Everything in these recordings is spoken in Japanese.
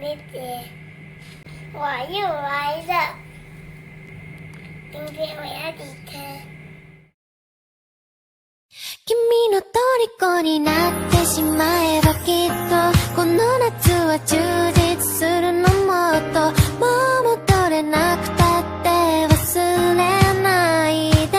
めて我又来了，今天我要离开。君の虜になってしまえばきっとこの夏は充実するのもっともう戻れなくたって忘れないで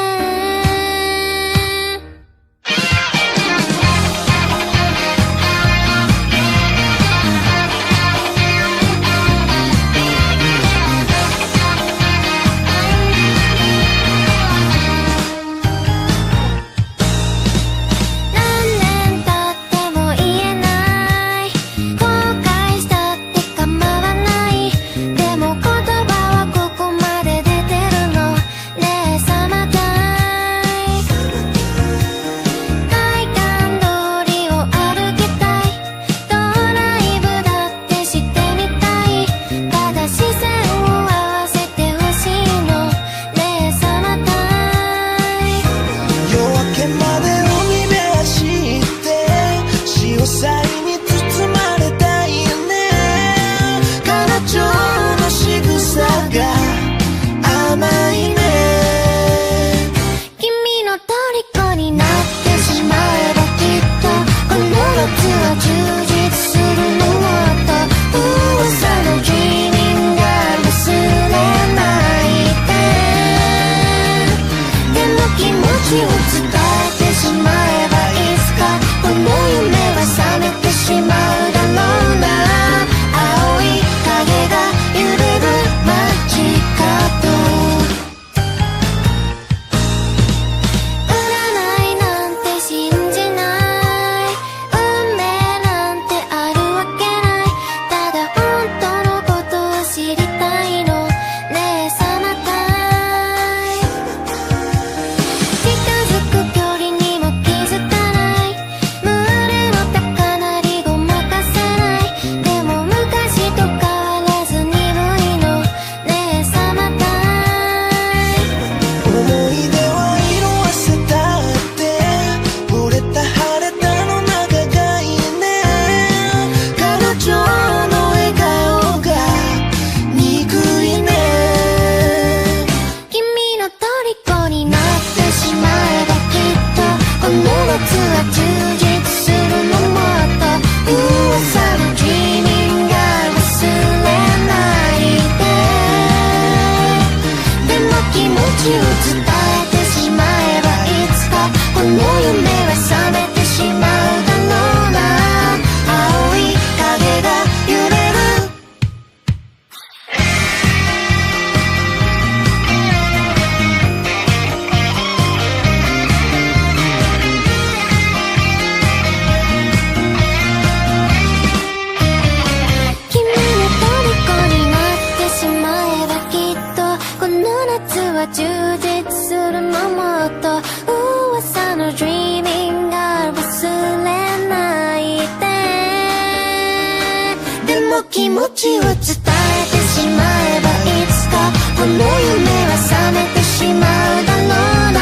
気持ちを伝えてしまえばいつかこの夢は覚めてしまうだろうな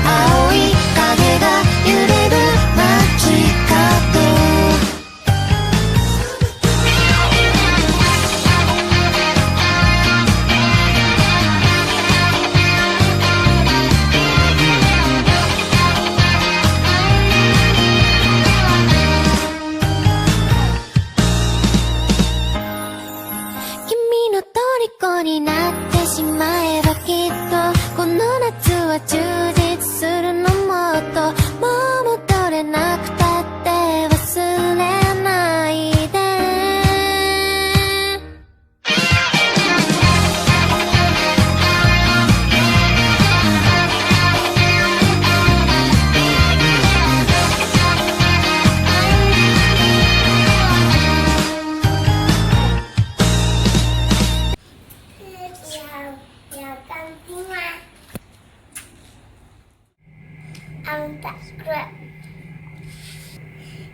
青い影が揺れる街角虜になってしまえばきっとこの夏は充実するのもっともう戻れなくたって忘れないで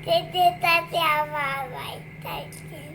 谢谢大家，拜拜，再见。